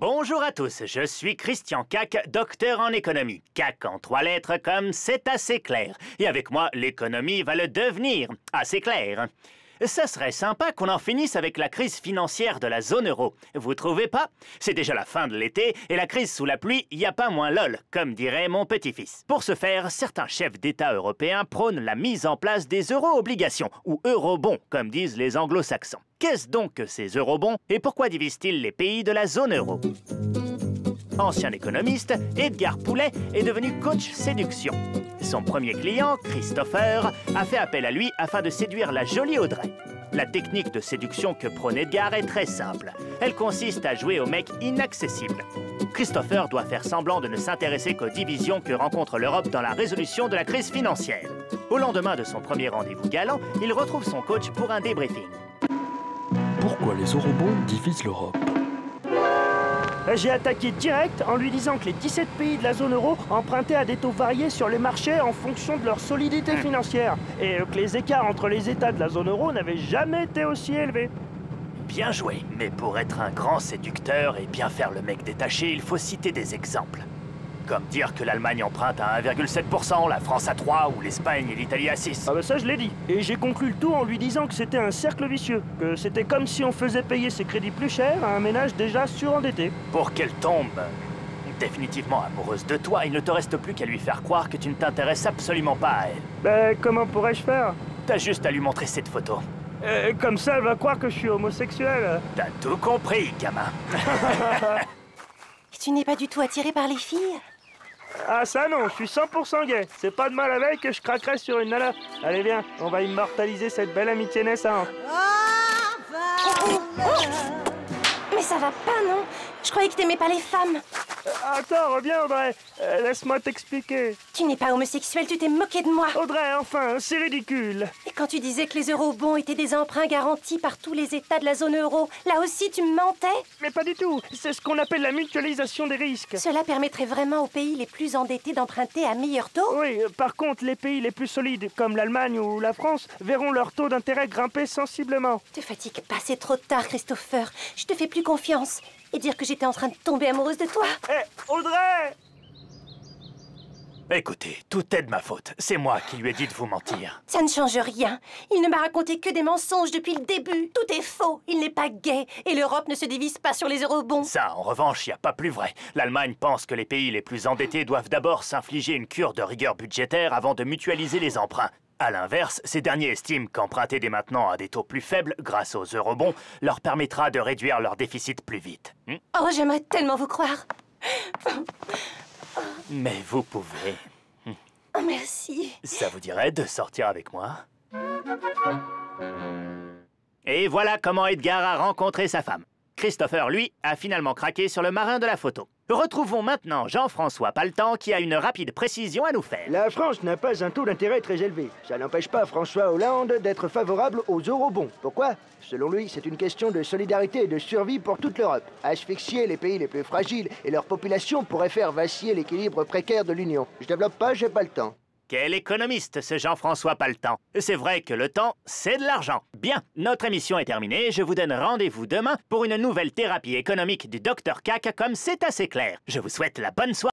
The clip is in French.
Bonjour à tous, je suis Christian Cac, docteur en économie. Cac en 3 lettres comme c'est assez clair. Et avec moi, l'économie va le devenir assez clair. Ça serait sympa qu'on en finisse avec la crise financière de la zone euro. Vous trouvez pas? C'est déjà la fin de l'été et la crise sous la pluie, y a pas moins lol, comme dirait mon petit-fils. Pour ce faire, certains chefs d'État européens prônent la mise en place des euro-obligations, ou eurobonds, comme disent les anglo-saxons. Qu'est-ce donc que ces eurobonds et pourquoi divisent-ils les pays de la zone euro? Ancien économiste, Edgar Poulet est devenu coach séduction. Son premier client, Christopher, a fait appel à lui afin de séduire la jolie Audrey. La technique de séduction que prône Edgar est très simple. Elle consiste à jouer au mec inaccessible. Christopher doit faire semblant de ne s'intéresser qu'aux divisions que rencontre l'Europe dans la résolution de la crise financière. Au lendemain de son premier rendez-vous galant, il retrouve son coach pour un débriefing. Pourquoi les eurobonds divisent l'Europe? J'ai attaqué direct en lui disant que les 17 pays de la zone euro empruntaient à des taux variés sur les marchés en fonction de leur solidité financière et que les écarts entre les États de la zone euro n'avaient jamais été aussi élevés. Bien joué, mais pour être un grand séducteur et bien faire le mec détaché, il faut citer des exemples. Comme dire que l'Allemagne emprunte à 1,7%, la France à 3% ou l'Espagne et l'Italie à 6%. Ah bah ça je l'ai dit. Et j'ai conclu le tout en lui disant que c'était un cercle vicieux, que c'était comme si on faisait payer ses crédits plus cher à un ménage déjà surendetté. Pour qu'elle tombe définitivement amoureuse de toi, il ne te reste plus qu'à lui faire croire que tu ne t'intéresses absolument pas à elle. Ben comment pourrais-je faire? T'as juste à lui montrer cette photo. Comme ça elle va croire que je suis homosexuel. T'as tout compris, gamin. Tu n'es pas du tout attiré par les filles? Ah ça non, je suis 100% gay. C'est pas de mal la veille que je craquerai sur une nana. Allez viens, on va immortaliser cette belle amitié naissante. Mais ça va pas, non? Je croyais que t'aimais pas les femmes. Attends, reviens Audrey. Laisse-moi t'expliquer. Tu n'es pas homosexuel, tu t'es moqué de moi. Audrey, enfin, c'est ridicule. Et quand tu disais que les eurobonds étaient des emprunts garantis par tous les États de la zone euro, là aussi tu me mentais? Mais pas du tout. C'est ce qu'on appelle la mutualisation des risques. Cela permettrait vraiment aux pays les plus endettés d'emprunter à meilleur taux? Oui, par contre, les pays les plus solides, comme l'Allemagne ou la France, verront leur taux d'intérêt grimper sensiblement. Te fatigue pas, c'est trop tard, Christopher. Je te fais plus confiance. Et dire que j'étais en train de tomber amoureuse de toi. Hé, Audrey! Écoutez, tout est de ma faute. C'est moi qui lui ai dit de vous mentir. Ça ne change rien. Il ne m'a raconté que des mensonges depuis le début. Tout est faux. Il n'est pas gay. Et l'Europe ne se divise pas sur les eurobonds. Ça, en revanche, il n'y a pas plus vrai. L'Allemagne pense que les pays les plus endettés doivent d'abord s'infliger une cure de rigueur budgétaire avant de mutualiser les emprunts. A l'inverse, ces derniers estiment qu'emprunter dès maintenant à des taux plus faibles, grâce aux eurobonds, leur permettra de réduire leur déficit plus vite. Oh, j'aimerais tellement vous croire. Mais vous pouvez. Oh, merci. Ça vous dirait de sortir avec moi? Et voilà comment Edgar a rencontré sa femme. Christopher, lui, a finalement craqué sur le marin de la photo. Retrouvons maintenant Jean-François Paltan qui a une rapide précision à nous faire. La France n'a pas un taux d'intérêt très élevé. Ça n'empêche pas François Hollande d'être favorable aux eurobonds. Pourquoi? Selon lui, c'est une question de solidarité et de survie pour toute l'Europe. Asphyxier les pays les plus fragiles et leur population pourrait faire vaciller l'équilibre précaire de l'Union. Je développe pas, j'ai pas le temps. Quel économiste, ce Jean-François Paltan. C'est vrai que le temps, c'est de l'argent. Bien, notre émission est terminée. Je vous donne rendez-vous demain pour une nouvelle thérapie économique du Dr Cac, comme c'est assez clair. Je vous souhaite la bonne soirée.